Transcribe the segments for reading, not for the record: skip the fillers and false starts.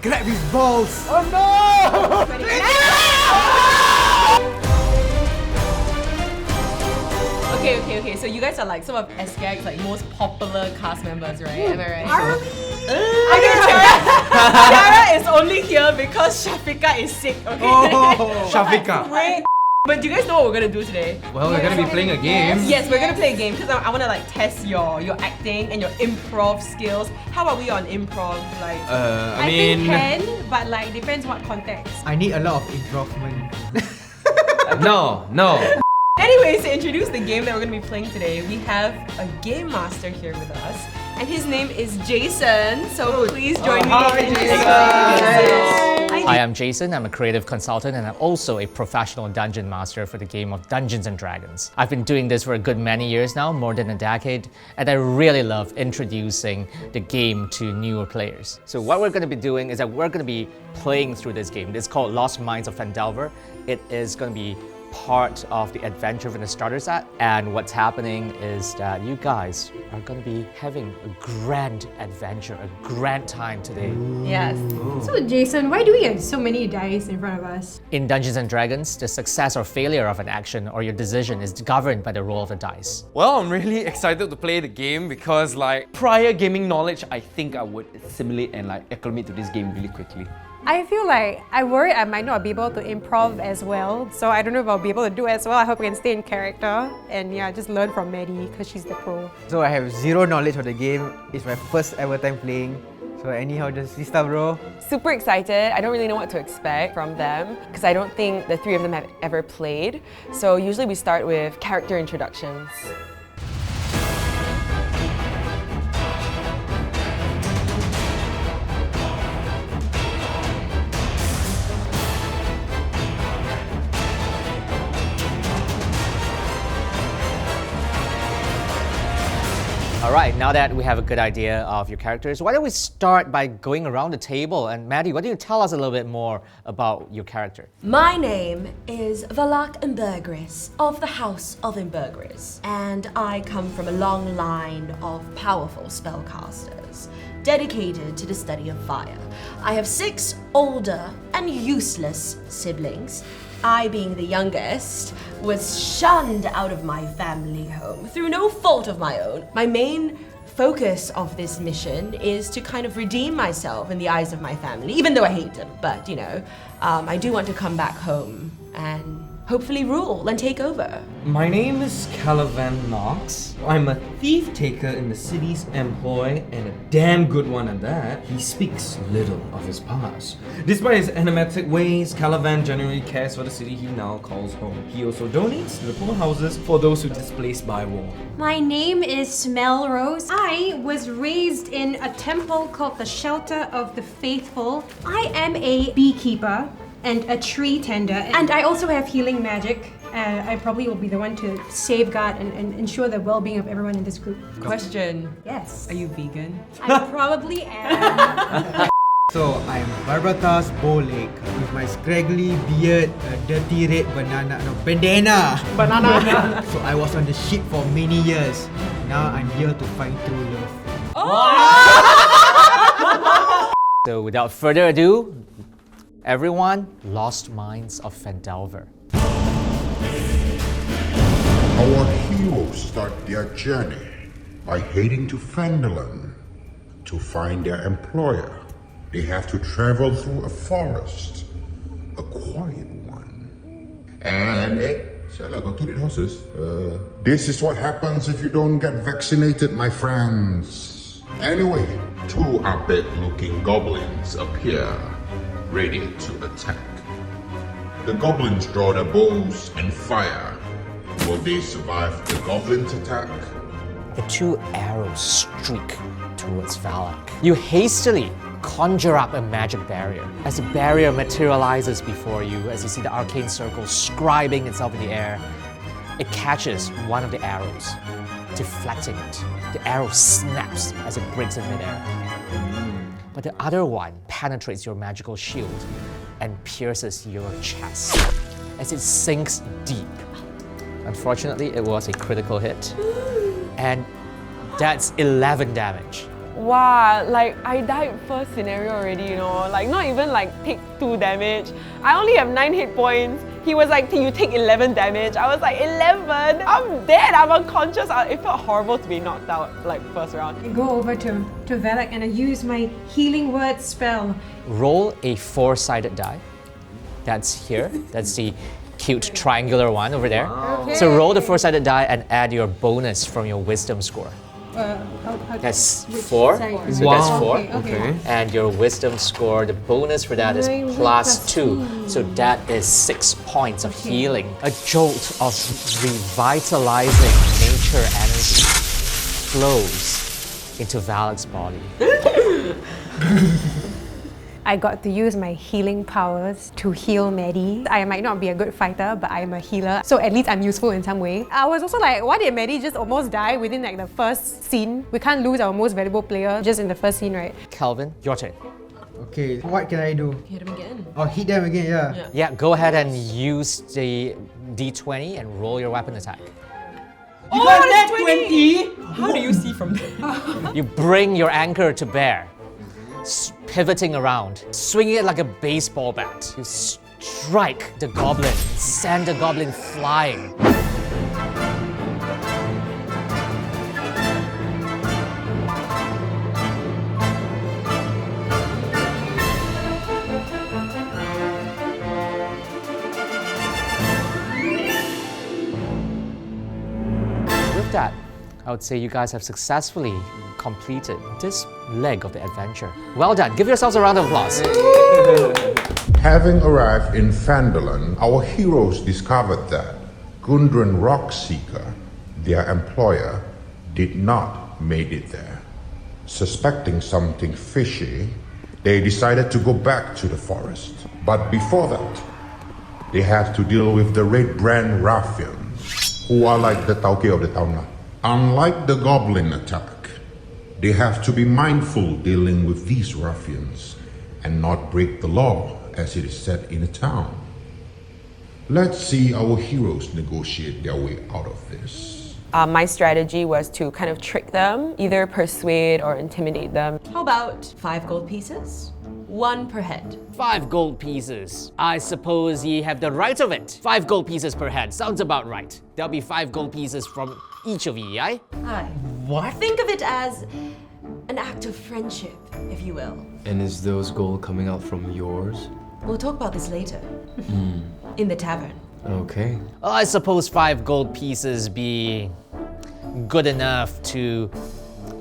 grab his balls. Oh no! Okay, so you guys are like some of SGAG's like most popular cast members, right? Am I right? Are we? Okay, Tiara is only here because Shafika is sick, okay? Oh, Shafika. Wait. But do you guys know what we're gonna do today? Well, we're gonna be playing a game. Yes, we're gonna play a game because I wanna like test your acting and your improv skills. How are we on improv? Like, I think 10, but like depends what context. I need a lot of improvement. No. anyways, to introduce the game that we're gonna be playing today, we have a game master here with us, and his name is Jason. So please join me in introducing Jason. Hi, I'm Jason. I'm a creative consultant and I'm also a professional dungeon master for the game of Dungeons and Dragons. I've been doing this for a good many years now, more than a decade, and I really love introducing the game to newer players. So what we're going to be doing is that we're going to be playing through this game. It's called Lost Mines of Phandelver. It is going to be part of the adventure from the starter set, and what's happening is that you guys are going to be having a grand adventure, a grand time today. Yes. So Jason, why do we have so many dice in front of us? In Dungeons and Dragons, the success or failure of an action or your decision is governed by the roll of the dice. Well, I'm really excited to play the game because like prior gaming knowledge, I think I would assimilate and like acclimate to this game really quickly. I feel like I worry I might not be able to improv as well, so I don't know if I'll be able to do as well. I hope I can stay in character and yeah, just learn from Maddie because she's the pro. So I have zero knowledge of the game. It's my first ever time playing. So anyhow, just freestyle, bro. Super excited. I don't really know what to expect from them because I don't think the three of them have ever played. So usually we start with character introductions. All right, now that we have a good idea of your characters, why don't we start by going around the table? And Maddie, why don't you tell us a little bit more about your character? My name is Valak Imbergris of the House of Imbergris, and I come from a long line of powerful spellcasters dedicated to the study of fire. I have 6 older and useless siblings. I, being the youngest, was shunned out of my family home through no fault of my own. My main focus of this mission is to kind of redeem myself in the eyes of my family, even though I hate them. But, you know, I do want to come back home and hopefully rule and take over. My name is Calavan Knox. I'm a thief taker in the city's employ and a damn good one at that. He speaks little of his past. Despite his enigmatic ways, Calavan generally cares for the city he now calls home. He also donates to the poor houses for those who are displaced by war. My name is Smell Rose. I was raised in a temple called the Shelter of the Faithful. I am a beekeeper and a tree tender, and I also have healing magic. I probably will be the one to safeguard and ensure the well-being of everyone in this group. Question. Yes. Are you vegan? I probably am. So I'm Barbatas Bowleg with my scraggly beard, a dirty red bandana. Banana. So I was on the ship for many years. Now I'm here to find true love. So without further ado, everyone, Lost Mines of Phandelver. Our heroes start their journey by heading to Phandalin to find their employer. They have to travel through a forest, a quiet one. And shall I go to the horses? This is what happens if you don't get vaccinated, my friends. Anyway, 2 abbot-looking goblins appear, ready to attack. The goblins draw their bows and fire. Will they survive the goblins' attack? The 2 arrows streak towards Valak. You hastily conjure up a magic barrier. As the barrier materializes before you, as you see the arcane circle scribing itself in the air, it catches one of the arrows, deflecting it. The arrow snaps as it breaks in midair. But the other one penetrates your magical shield and pierces your chest as it sinks deep. Unfortunately, it was a critical hit, and that's 11 damage. Wow, like I died first scenario already, you know, like not even like take 2 damage. I only have 9 hit points. He was like, you take 11 damage. I was like, 11? I'm dead, I'm unconscious. It felt horrible to be knocked out like first round. I go over to Valak and I use my healing word spell. Roll a 4-sided die. That's here. That's the cute triangular one over there. Okay. So roll the 4-sided die and add your bonus from your wisdom score. How That's which 4. side? So that's 4. Okay. And your wisdom score, the bonus for that is My plus plus 2. So that is 6 points of healing. A jolt of revitalizing nature energy flows into Valak's body. I got to use my healing powers to heal Maddie. I might not be a good fighter, but I'm a healer, so at least I'm useful in some way. I was also like, why did Maddie just almost die within like the first scene? We can't lose our most valuable player just in the first scene, right? Kelvin, your turn. Okay, what can I do? Hit him again. Oh, hit them again, yeah. Yeah, go ahead and use the d20 and roll your weapon attack. You got that 20? How do you see from there? You bring your anchor to bear, pivoting around, swinging it like a baseball bat. You strike the goblin, send the goblin flying. With that, I would say you guys have successfully completed this leg of the adventure. Well done. Give yourselves a round of applause. Having arrived in Phandalin, our heroes discovered that Gundren Rockseeker, their employer, did not made it there. Suspecting something fishy, they decided to go back to the forest. But before that, they had to deal with the Red Brand ruffians, who are like the Tauke of the town. Unlike the goblin attack, they have to be mindful dealing with these ruffians and not break the law as it is said in the town. Let's see our heroes negotiate their way out of this. My strategy was to kind of trick them, either persuade or intimidate them. How about 5 gold pieces? 1 per head. 5 gold pieces. I suppose ye have the right of it. 5 gold pieces per head. Sounds about right. There'll be 5 gold pieces from each of ye, aye? Aye. What? Think of it as an act of friendship, if you will. And is those gold coming out from yours? We'll talk about this later. In the tavern. Okay. I suppose 5 gold pieces be good enough to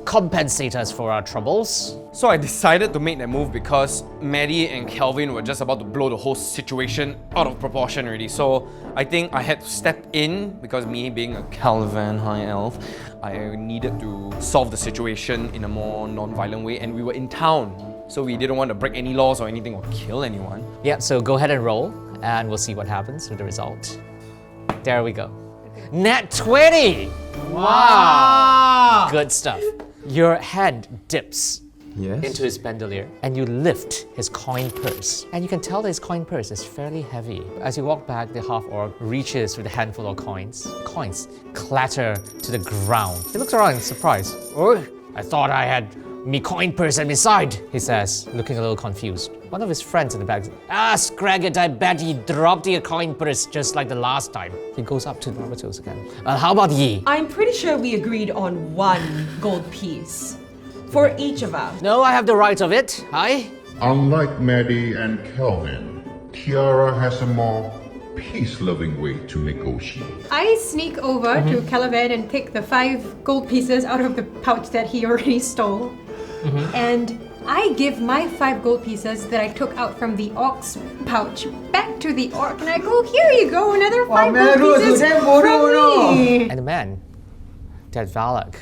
compensate us for our troubles. So I decided to make that move because Maddie and Kelvin were just about to blow the whole situation out of proportion already. So I think I had to step in because me being a Kelvin high elf, I needed to solve the situation in a more non-violent way, and we were in town. So we didn't want to break any laws or anything or kill anyone. Yeah, so go ahead and roll and we'll see what happens with the result. There we go. Nat 20! Wow! Good stuff. Your head dips Yes. into his bandolier and you lift his coin purse. And you can tell that his coin purse is fairly heavy. As you walk back, the half-orc reaches with a handful of coins. Coins clatter to the ground. He looks around in surprise. Oh, I thought I had me coin purse at my side, he says, looking a little confused. One of his friends in the back says, scrag it, I bet he dropped your coin purse just like the last time. He goes up to the Barbatos again. How about ye? I'm pretty sure we agreed on 1 gold piece for each of us. No, I have the right of it, aye? Unlike Maddie and Kelvin, Tiara has a more peace-loving way to negotiate. I sneak over to Calavan and take the 5 gold pieces out of the pouch that he already stole. And I give my 5 gold pieces that I took out from the orc's pouch back to the orc, and I go, here you go, another 5 gold pieces from me. And the man, that Valak,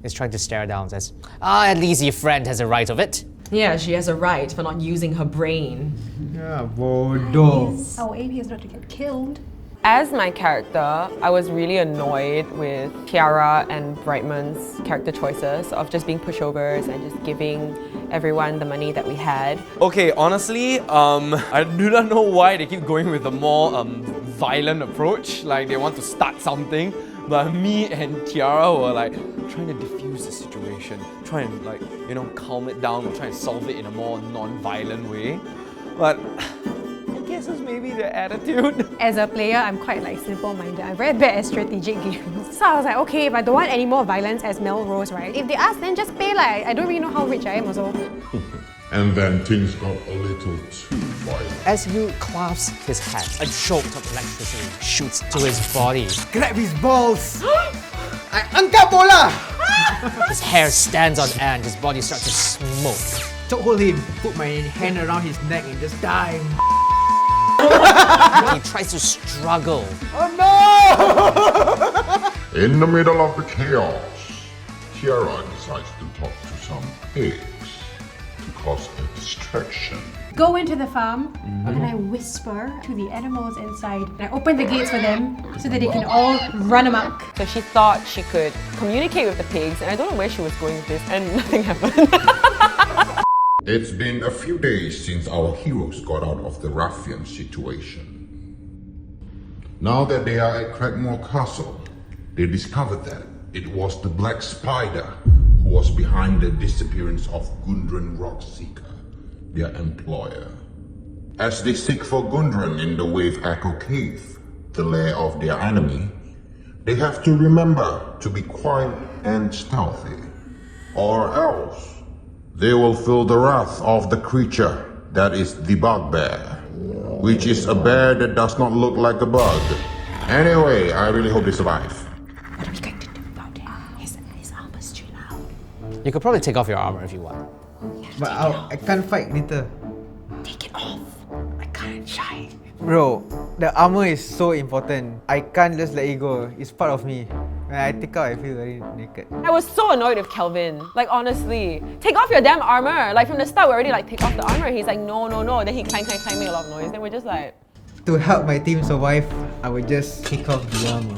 is trying to stare down and says, at least your friend has a right of it. Yeah, she has a right for not using her brain. Yeah, bodoh. Our aim here is not to get killed. As my character, I was really annoyed with Tiara and Brightman's character choices of just being pushovers and just giving everyone the money that we had. Okay, honestly, I do not know why they keep going with a more violent approach, like they want to start something. But me and Tiara were like, trying to diffuse the situation, try and like, you know, calm it down, try and solve it in a more non-violent way. But I guess it's maybe the attitude. As a player, I'm quite like simple-minded. I'm very bad at strategic games. So I was like, okay, if I don't want any more violence as Melrose, right? If they ask, then just pay like, I don't really know how rich I am also. And then things got a little too violent. As he clasps his head, a jolt of electricity shoots to his body. Grab his balls! I angkat bola! His hair stands on end, his body starts to smoke. Chokehold him, put my hand around his neck and just die. He tries to struggle. Oh no! In the middle of the chaos, Tiara decides to talk to some pigs to cause a distraction. Go into the farm and I whisper to the animals inside. And I open the gates for them so that they can all run amok. So she thought she could communicate with the pigs, and I don't know where she was going with this, and nothing happened. It's been a few days since our heroes got out of the ruffian situation. Now that they are at Craigmore Castle, they discovered that it was the Black Spider who was behind the disappearance of Gundren Rockseeker, their employer. As they seek for Gundren in the Wave Echo Cave, the lair of their enemy, they have to remember to be quiet and stealthy, or else they will feel the wrath of the creature that is the bugbear, which is a bear that does not look like a bug. Anyway, I really hope they survive. What are we going to do about it? His armor's too loud. You could probably take off your armor if you want. But I can't fight later. Take it off. I can't shy. Bro, the armor is so important. I can't just let it go. It's part of me. When I take out, I feel very naked. I was so annoyed with Kelvin. Like, honestly. Take off your damn armor. Like, from the start, we're already like, take off the armor. He's like, no, no, no. Then he clang, make a lot of noise. Then we're just like... To help my team survive, I would just take off the armor.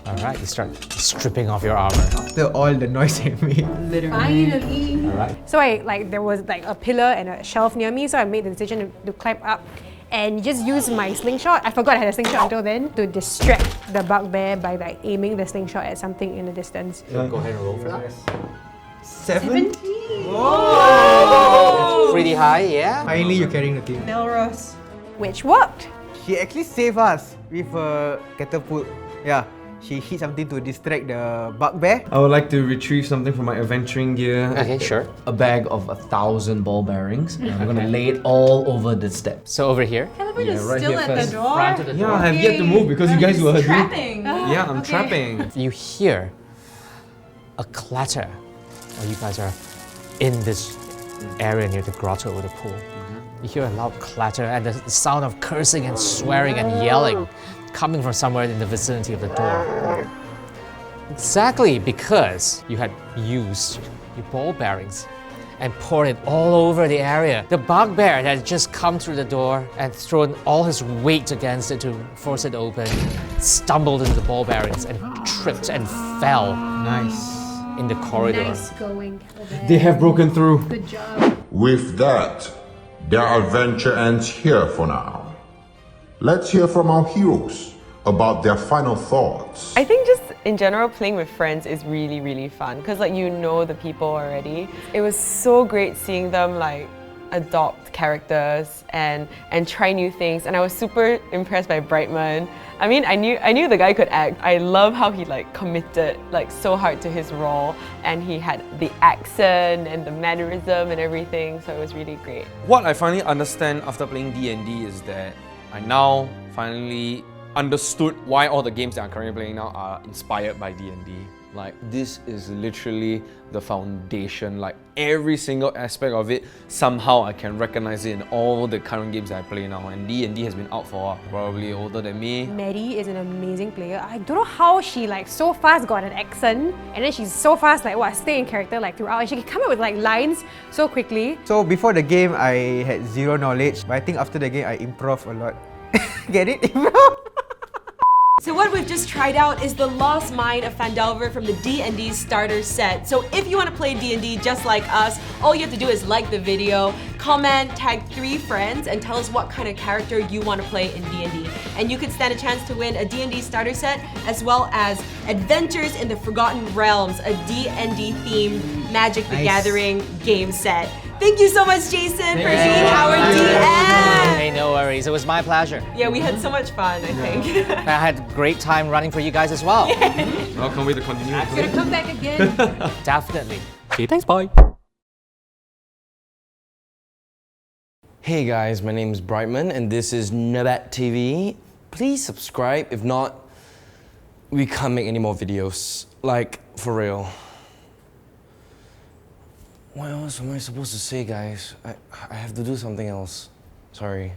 Alright, you start stripping off your armor. After all the noise I made. Finally. Alright. So there was like a pillar and a shelf near me, so I made the decision to climb up and just use my slingshot. I forgot I had a slingshot until then to distract the bugbear by like aiming the slingshot at something in the distance. Go ahead and roll for that. 70? Whoa! Pretty high, yeah? Finally, you're carrying the team. Melrose. Which worked. She actually saved us with a catapult. Yeah, she hit something to distract the bugbear. I would like to retrieve something from my adventuring gear. Okay, sure. A bag of 1,000 ball bearings. I'm gonna lay it all over the steps. So over here? Calvin Yeah, is right still here at first. the door. Front of the Yeah, door. I have yet to move because you guys were doing... trapping. Yeah, I'm Okay. trapping. You hear a clatter while you guys are in this area near the grotto or the pool. You hear a loud clatter and the sound of cursing and swearing and yelling coming from somewhere in the vicinity of the door. Exactly because you had used your ball bearings and poured it all over the area. The bugbear that had just come through the door and thrown all his weight against it to force it open, stumbled into the ball bearings and tripped and fell Nice. in the corridor. Nice going, Calvin. They have broken through. Good job. With that, their adventure ends here for now. Let's hear from our heroes about their final thoughts. I think just in general, playing with friends is really, really fun because like you know the people already. It was so great seeing them like adopt characters and try new things, and I was super impressed by Brightman. I mean, I knew the guy could act. I love how he like committed like so hard to his role, and he had the accent and the mannerism and everything, so it was really great. What I finally understand after playing D&D is that I now finally understood why all the games that I'm currently playing now are inspired by D&D. Like, this is literally the foundation. Like, every single aspect of it, somehow I can recognize it in all the current games that I play now. And D&D has been out for probably older than me. Maddie is an amazing player. I don't know how she like so fast got an accent, and then she's so fast like stay in character like throughout, and she can come up with like lines so quickly. So before the game, I had zero knowledge, but I think after the game, I improv a lot. Get it? Improv? So what would we've just tried out is the Lost Mine of Phandelver from the D&D starter set. So if you want to play D&D just like us, all you have to do is like the video, comment, tag 3 friends, and tell us what kind of character you want to play in D&D. And you could stand a chance to win a D&D starter set, as well as Adventures in the Forgotten Realms, a D&D themed Magic the Nice. Gathering game set. Thank you so much, Jason, for being our DM. Hey, no worries. It was my pleasure. Yeah, we had so much fun, I think. I had a great time running for you guys as well. Well, can't wait to continue. Gonna come back again. Definitely. Okay, thanks, bye. Hey guys, my name is Brightman and this is Nabat TV. Please subscribe. If not, we can't make any more videos. Like, for real. What else am I supposed to say, guys? I have to do something else. Sorry.